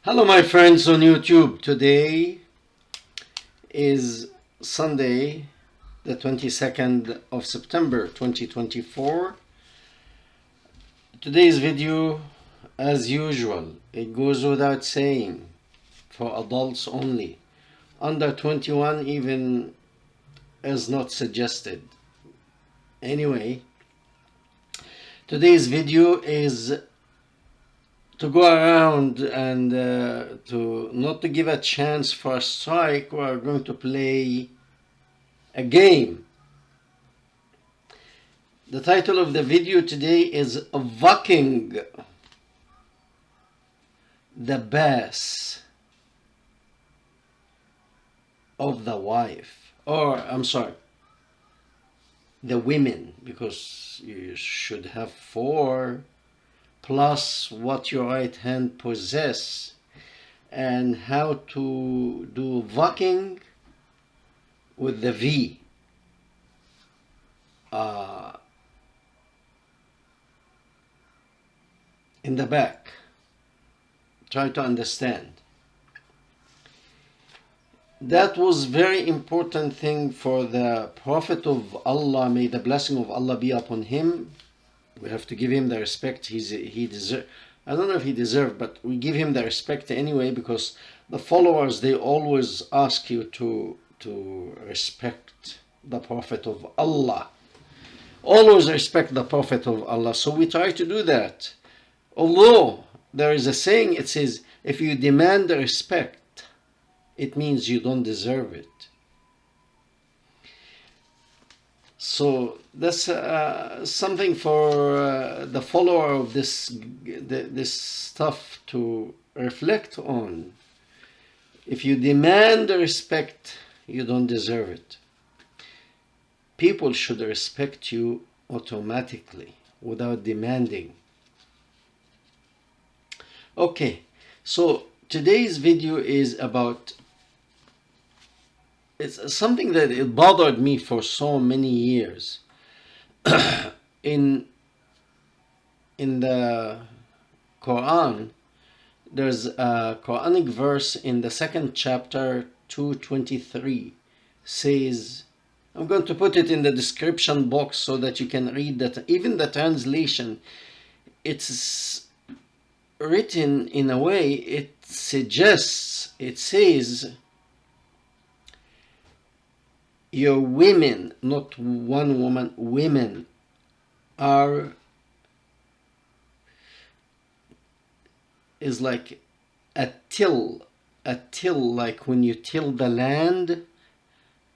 Hello my friends on YouTube. Today is Sunday, the 22nd of September 2024. Today's video, as usual, it goes without saying, for adults only. Under 21 even is not suggested. Anyway, today's video is to go around and not to give a chance for a strike. We are going to play a game. The title of the video today is VÚCK the Ba Ss of the wife, or I'm sorry, the women, because you should have four plus what your right hand possess, and how to do VÚCking with the V. In the back. Try to understand. That was very important thing for the Prophet of Allah. May the blessing of Allah be upon him. We have to give him the respect he deserves. I don't know if he deserves, but we give him the respect anyway, because the followers, they always ask you to respect the Prophet of Allah. Always respect the Prophet of Allah. So we try to do that. Although there is a saying, it says, if you demand the respect, it means you don't deserve it. So that's something for the follower of this stuff to reflect on. If you demand the respect, you don't deserve it. People should respect you automatically without demanding. Okay, so today's video is about, it's something that it bothered me for so many years. in the Quran, there's a Quranic verse in the second chapter, 223, says, I'm going to put it in the description box so that you can read that. Even the translation, it's written in a way, it suggests, it says, your women, not one woman, women is like a till, like when you till the land,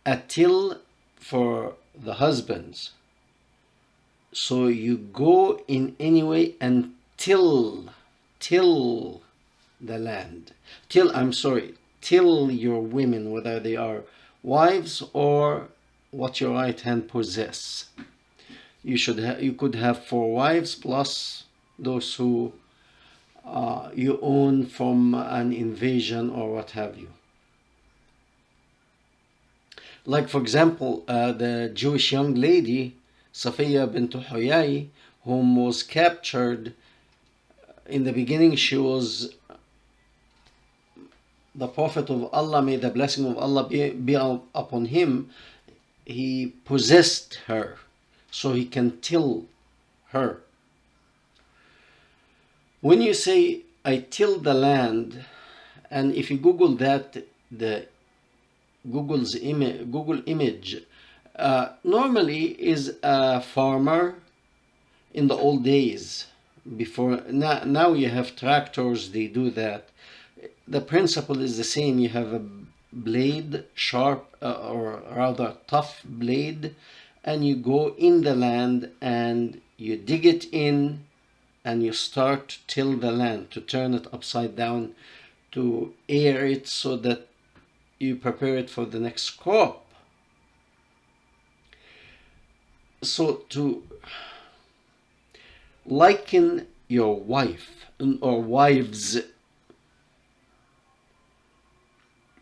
a till for the husbands. So you go in any way and till the land. Till your women, whether they are wives or what your right hand possess. You could have four wives plus those who you own from an invasion or what have you. Like for example, the Jewish young lady Safiya bint Huyay, whom was captured. In the beginning, she was the Prophet of Allah, may the blessing of Allah be upon him. He possessed her, so he can till her. When you say, I till the land, and if you Google that, the Google image, normally is a farmer in the old days. Before now you have tractors, they do that. The principle is the same. You have a blade, sharp or rather tough blade, and you go in the land and you dig it in and you start to till the land, to turn it upside down, to air it so that you prepare it for the next crop. So to liken your wife or wives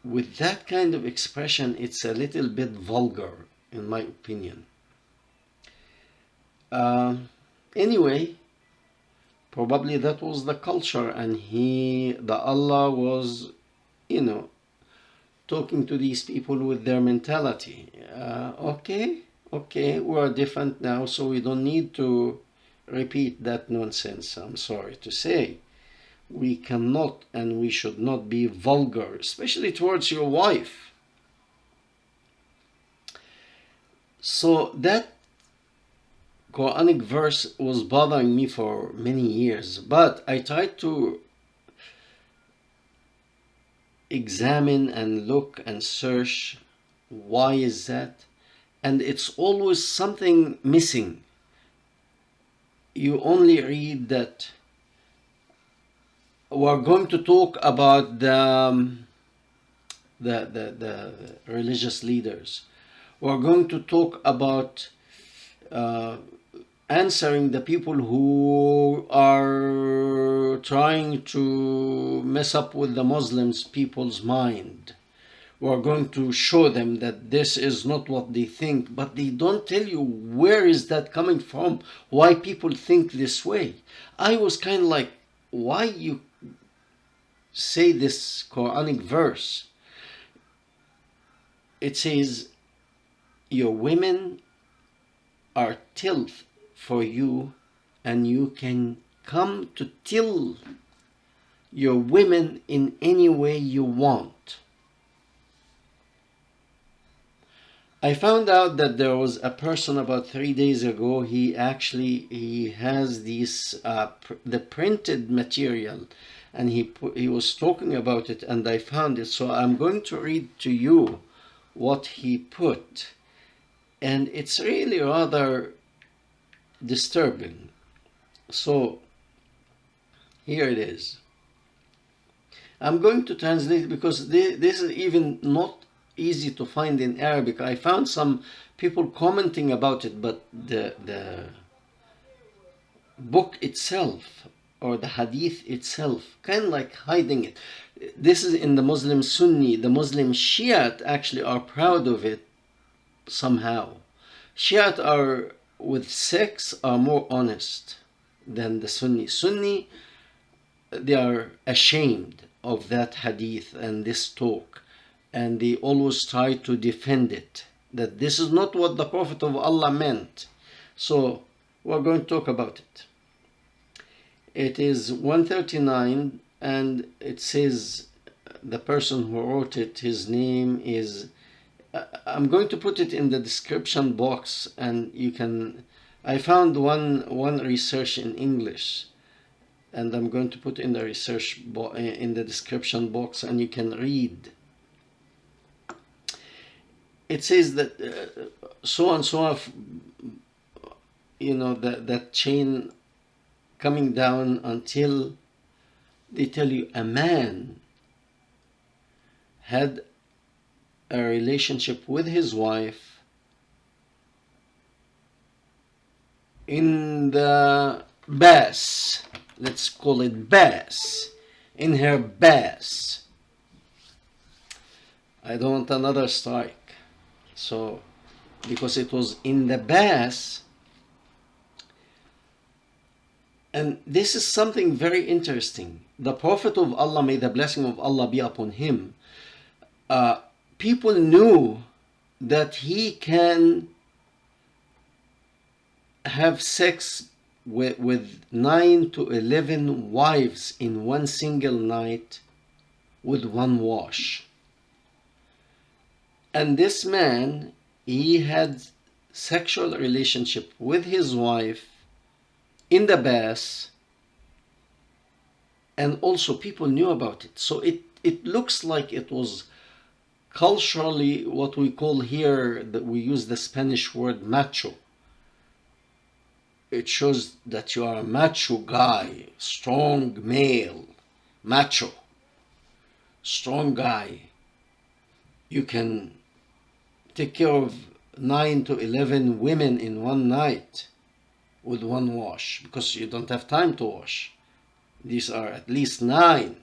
with that kind of expression, it's a little bit vulgar in my opinion. Anyway, Probably that was the culture, and the Allah was, you know, talking to these people with their mentality. Okay, we are different now, so we don't need to repeat that nonsense. I'm sorry to say. We cannot and we should not be vulgar, especially towards your wife. So that Quranic verse was bothering me for many years, but I tried to examine and look and search why is that, and it's always something missing. You only read that we're going to talk about the religious leaders. We're going to talk about answering the people who are trying to mess up with the Muslims people's mind. We're going to show them that this is not what they think, but they don't tell you where is that coming from, why people think this way. I was kind of like, why you say this Quranic verse? It says, your women are tilth for you, and you can come to till your women in any way you want. I found out that there was a person about 3 days ago. He has these the printed material, and he was talking about it, and I found it. So I'm going to read to you what he put, and it's really rather disturbing. So here it is. I'm going to translate it because this is even not easy to find in Arabic. I found some people commenting about it, but the book itself or the hadith itself kind of like hiding it. This is in the Muslim Sunni. The Muslim Shiite actually are proud of it somehow. Shiite are with sex are more honest than the Sunni. Sunni, they are ashamed of that hadith and this talk, and they always try to defend it, that this is not what the Prophet of Allah meant. So we're going to talk about it. It is 139, and it says the person who wrote it, his name is, I'm going to put it in the description box, and you can, I found one research in English, and I'm going to put in the in the description box, and you can read. It says that so and so of, you know, that chain coming down until they tell you a man had a relationship with his wife in the Ba Ss. Let's call it Ba Ss. In her Ba Ss. I don't want another strike. So, because it was in the Ba Ss, and this is something very interesting. The Prophet of Allah, may the blessing of Allah be upon him, people knew that he can have sex with 9 to 11 wives in one single night with one wash. And this man, he had sexual relationship with his wife in the Ba Ss, and also people knew about it. So it looks like it was culturally what we call here, that we use the Spanish word macho. It shows that you are a macho guy, strong male, macho, strong guy. You can take care of 9 to 11 women in one night with one wash, because you don't have time to wash. These are at least 9.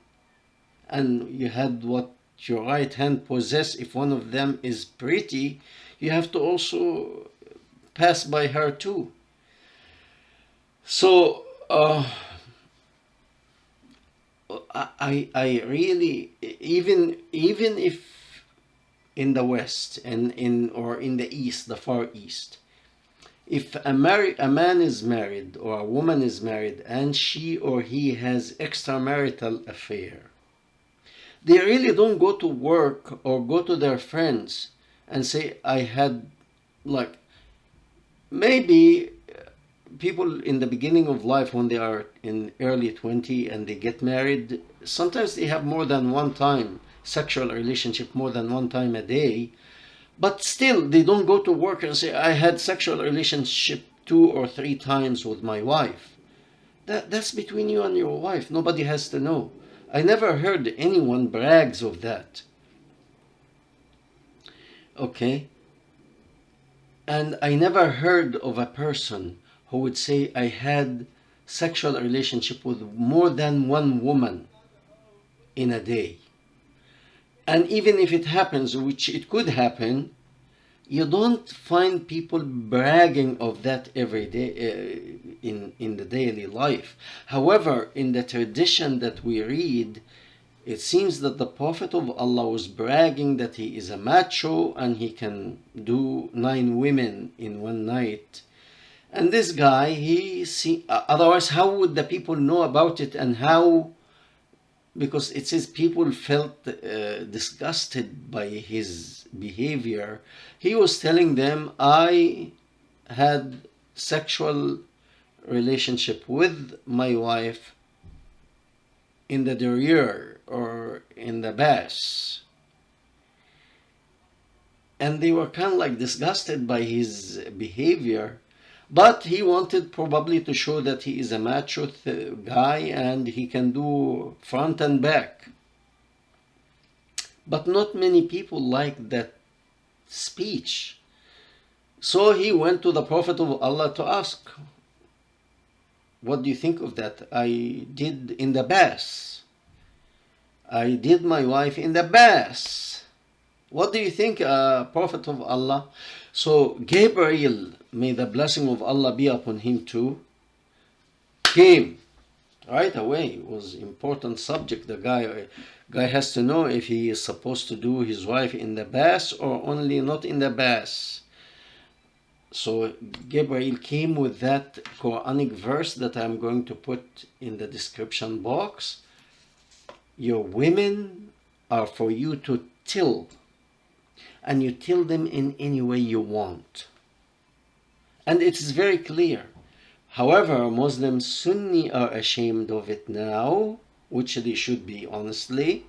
And you had what your right hand possess. If one of them is pretty, you have to also pass by her too. So I really, even if in the West and in the East, the Far East, if a man is married or a woman is married and she or he has extramarital affair, they really don't go to work or go to their friends and say, I had, like, maybe people in the beginning of life when they are in early 20 and they get married, sometimes they have more than one time sexual relationship, more than one time a day, but still they don't go to work and say, I had sexual relationship 2 or 3 times with my wife. That's between you and your wife. Nobody has to know. I never heard anyone brags of that. Okay? And I never heard of a person who would say, I had sexual relationship with more than one woman in a day. And even if it happens, which it could happen, you don't find people bragging of that every day in the daily life. However, in the tradition that we read, it seems that the Prophet of Allah was bragging that he is a macho and he can do 9 women in one night. And this guy, otherwise how would the people know about it, and how? Because it says people felt disgusted by his behavior. He was telling them, I had sexual relationship with my wife in the derriere or in the Ba Ss. And they were kind of like disgusted by his behavior. But he wanted probably to show that he is a macho guy and he can do front and back. But not many people like that speech. So he went to the Prophet of Allah to ask, what do you think of that? I did in the Ba Ss. I did my wife in the Ba Ss. What do you think, Prophet of Allah? So Gabriel, may the blessing of Allah be upon him too, came right away. It was important subject. The guy has to know if he is supposed to do his wife in the Ba Ss or only not in the Ba Ss. So Gabriel came with that Quranic verse that I'm going to put in the description box. Your women are for you to till, and you till them in any way you want. And it is very clear. However, Muslims Sunni are ashamed of it now, which they should be, honestly.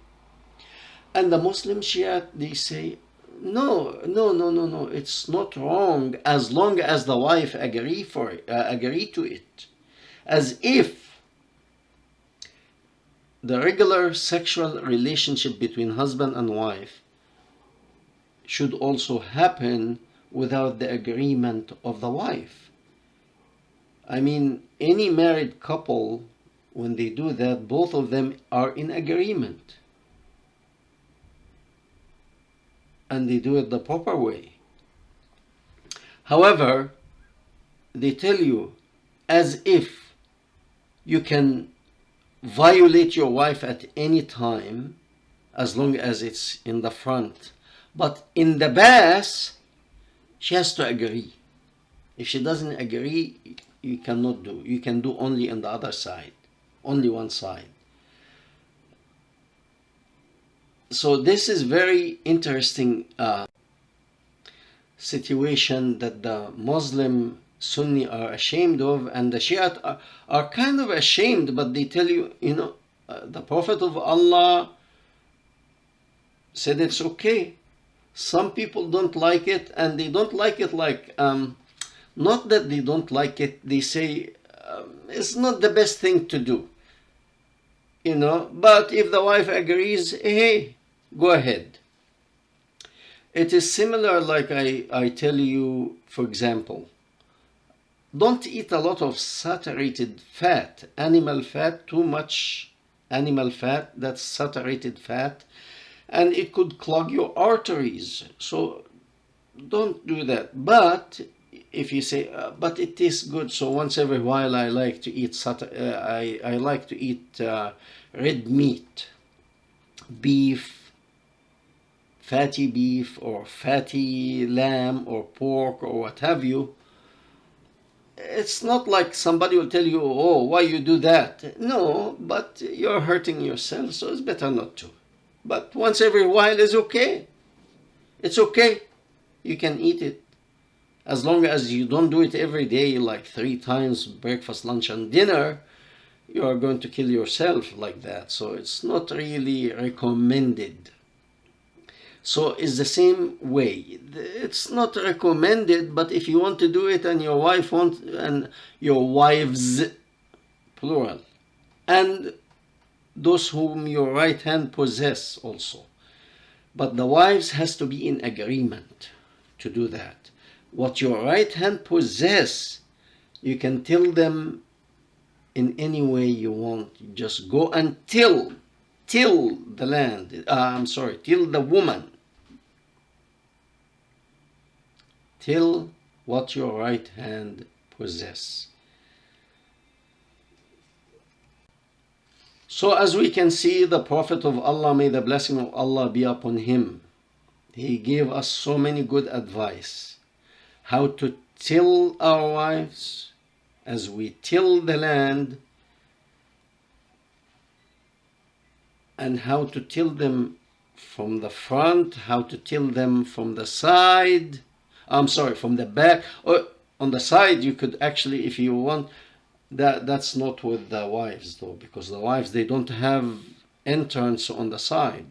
And the Muslim Shia, they say, no, it's not wrong as long as the wife agree to it. As if the regular sexual relationship between husband and wife should also happen without the agreement of the wife. I mean, any married couple, when they do that, both of them are in agreement. And they do it the proper way. However, they tell you as if you can violate your wife at any time as long as it's in the front. But in the Ba Ss, she has to agree. If she doesn't agree, you cannot do. You can do only on the other side, only one side. So this is very interesting situation that the Muslim Sunni are ashamed of, and the Shia are kind of ashamed, but they tell you, the Prophet of Allah said it's okay. Some people don't like it, and they don't like it like, not that they don't like it, they say it's not the best thing to do. But if the wife agrees, hey, go ahead. It is similar like I tell you, for example, don't eat a lot of saturated fat, animal fat, too much animal fat, that's saturated fat, and it could clog your arteries. So don't do that. But if you say, but it tastes good, so once every while I like to eat I like to eat red meat, beef, fatty beef or fatty lamb or pork or what have you. It's not like somebody will tell you, oh, why you do that? No, but you're hurting yourself, so it's better not to. But once every while is okay. It's okay. You can eat it. As long as you don't do it every day, like 3 times, breakfast, lunch, and dinner, you are going to kill yourself like that. So it's not really recommended. So it's the same way. It's not recommended, but if you want to do it and your wife wants, and your wives, plural, and those whom your right hand possess also. But the wives has to be in agreement to do that. What your right hand possess, you can tell them in any way you want. You just go and till the land. Till the woman. Till what your right hand possess. So as we can see, the Prophet of Allah, may the blessing of Allah be upon him, he gave us so many good advice. How to till our wives as we till the land, and how to till them from the front, how to till them from the side, from the back, or on the side. You could actually, if you want, that's not with the wives though, because the wives, they don't have entrance on the side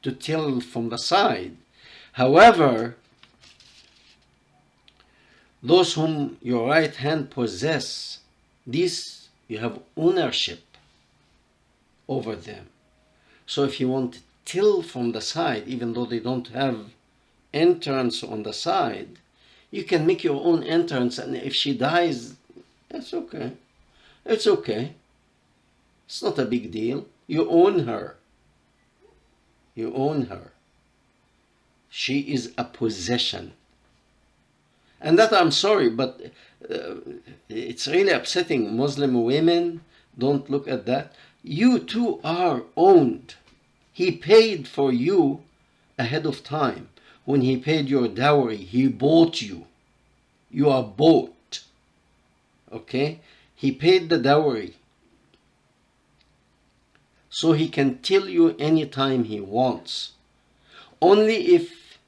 to till from the side. However, those whom your right hand possess, these you have ownership over them. So if you want to till from the side, even though they don't have entrance on the side, you can make your own entrance, and if she dies, that's okay. It's okay. It's not a big deal. You own her. You own her. She is a possession. And that, I'm sorry, but it's really upsetting. Muslim women don't look at that. You too are owned. He paid for you ahead of time. When he paid your dowry, he bought you. You are bought. Okay? He paid the dowry. So he can till you anytime he wants. Only if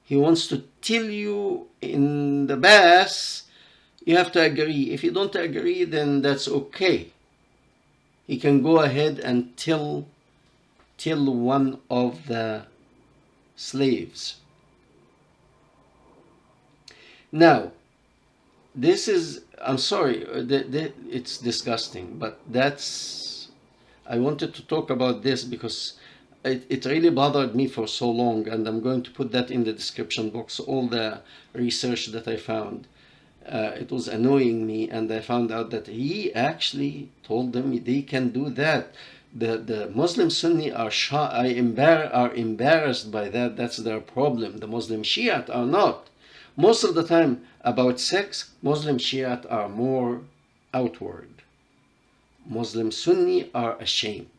he wants to till you in the Ba Ss, you have to agree. If you don't agree, then that's okay. He can go ahead and till one of the slaves. Now, this is, I'm sorry, it's disgusting, but I wanted to talk about this because it really bothered me for so long, and I'm going to put that in the description box, all the research that I found. It was annoying me, and I found out that he actually told them they can do that. The Muslim Sunni are embarrassed by that. That's their problem. The Muslim Shiite are not. Most of the time about sex, Muslim Shiite are more outward. Muslim Sunni are ashamed.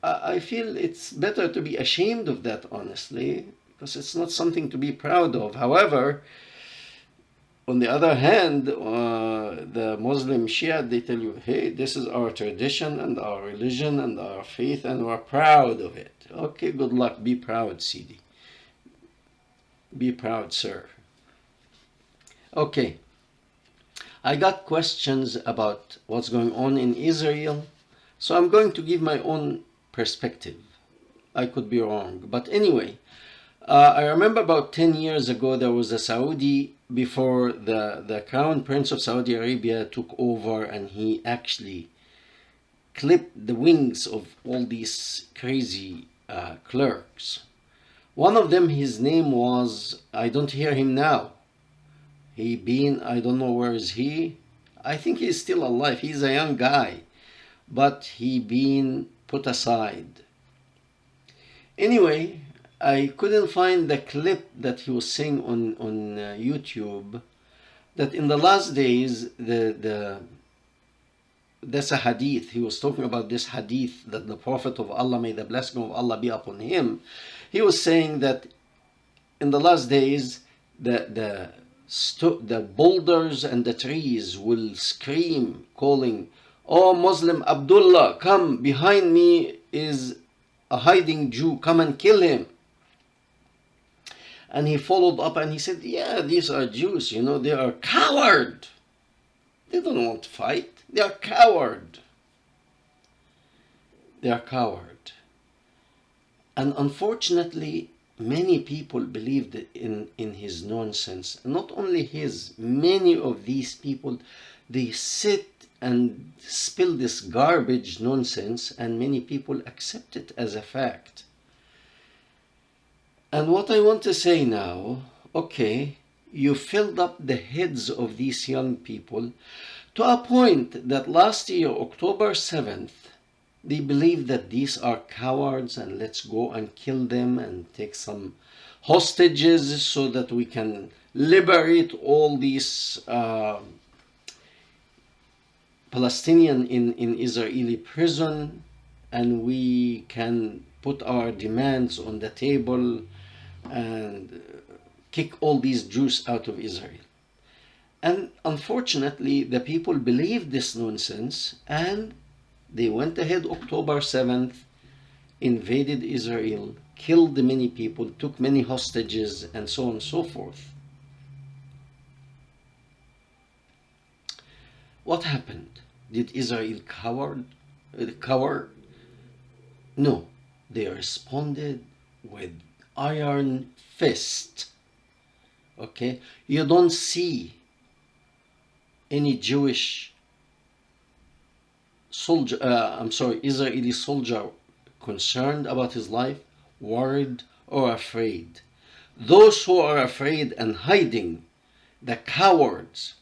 I feel it's better to be ashamed of that, honestly, because it's not something to be proud of. However, on the other hand, the Muslim Shia, they tell you, hey, this is our tradition and our religion and our faith, and we're proud of it. Okay, good luck. Be proud, Sidi. Be proud, sir. Okay. I got questions about what's going on in Israel, so I'm going to give my own perspective. I could be wrong, but anyway, I remember about 10 years ago there was a Saudi, before the Crown Prince of Saudi Arabia took over, and he actually clipped the wings of all these crazy clerks. One of them, his name was, I don't hear him now. I don't know where is he. I think he's still alive. He's a young guy, but he been put aside. Anyway, I couldn't find the clip that he was saying on YouTube, that in the last days, that's a hadith. He was talking about this hadith that the Prophet of Allah, may the blessing of Allah be upon him, he was saying that in the last days, the boulders and the trees will scream, calling, "Oh Muslim Abdullah, come, behind me is a hiding Jew, come and kill him." And he followed up and he said, "Yeah, these are Jews, they are coward. They don't want to fight. They are coward. They are coward." And unfortunately, many people believed in his nonsense. Not only his, many of these people, they sit and spill this garbage nonsense, and many people accept it as a fact. And what I want to say now, okay, you filled up the heads of these young people to a point that last year, October 7th, they believe that these are cowards and let's go and kill them and take some hostages so that we can liberate all these Palestinians in Israeli prison, and we can put our demands on the table and kick all these Jews out of Israel. And unfortunately, the people believed this nonsense, and they went ahead October 7th, invaded Israel, killed many people, took many hostages, and so on and so forth. What happened? Did Israel cower? No. They responded with iron fist. Okay? You don't see any Jewish Israeli soldier concerned about his life, worried, or afraid. Those who are afraid and hiding, the cowards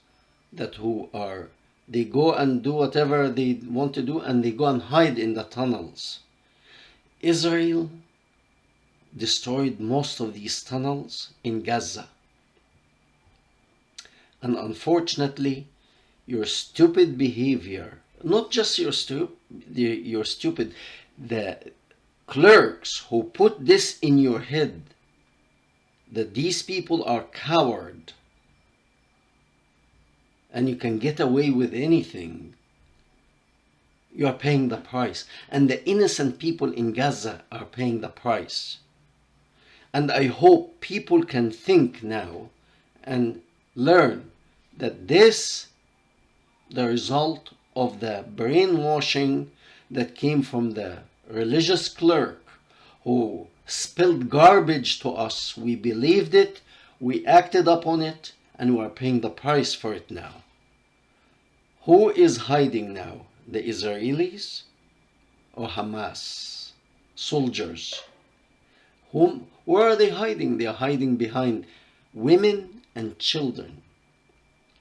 they go and do whatever they want to do, and they go and hide in the tunnels. Israel destroyed most of these tunnels in Gaza. And unfortunately, your stupid behavior, not just your stupid, the clerks who put this in your head, that these people are coward and you can get away with anything, you are paying the price. And the innocent people in Gaza are paying the price. And I hope people can think now and learn that this, the result of the brainwashing that came from the religious clerk who spilled garbage to us. We believed it, we acted upon it, and we are paying the price for it now. Who is hiding now? The Israelis or Hamas soldiers? Where are they hiding? They are hiding behind women and children.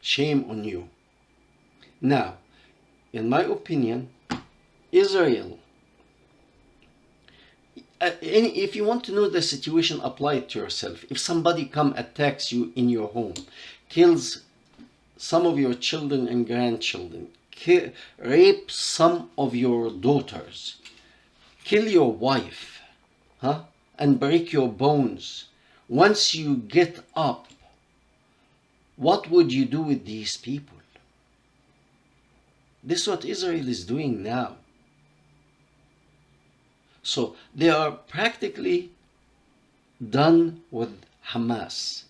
Shame on you. Now, in my opinion, Israel, if you want to know the situation, apply it to yourself. If somebody attacks you in your home, kills some of your children and grandchildren, rape some of your daughters, kill your wife, and break your bones, once you get up, what would you do with these people? This is what Israel is doing now. So they are practically done with Hamas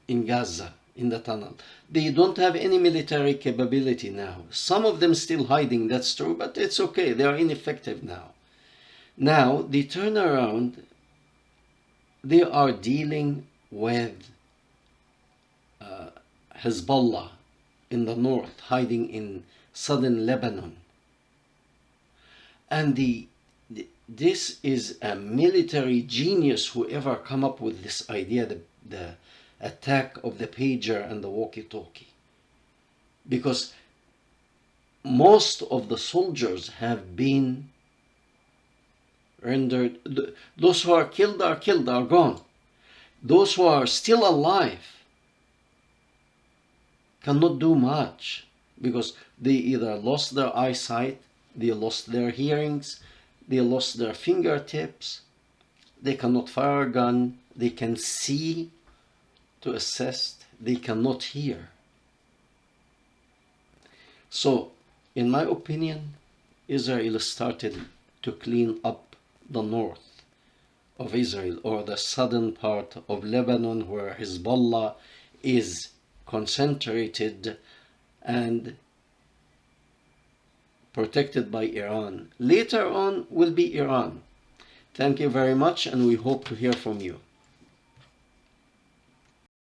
in Gaza, in the tunnel. They don't have any military capability now. Some of them still hiding, that's true, but it's okay. They are ineffective now. Now they turn around, they are dealing with Hezbollah in the north, hiding in southern Lebanon. And this is a military genius, whoever come up with this idea, the attack of the pager and the walkie-talkie. Because most of the soldiers have been rendered. Those who are killed, are gone. Those who are still alive cannot do much because they either lost their eyesight, they lost their hearings, they lost their fingertips, they cannot fire a gun, they can see to assess, they cannot hear. So, in my opinion, Israel started to clean up the north of Israel, or the southern part of Lebanon, where Hezbollah is concentrated and protected by Iran. Later on will be Iran. Thank you very much, and we hope to hear from you.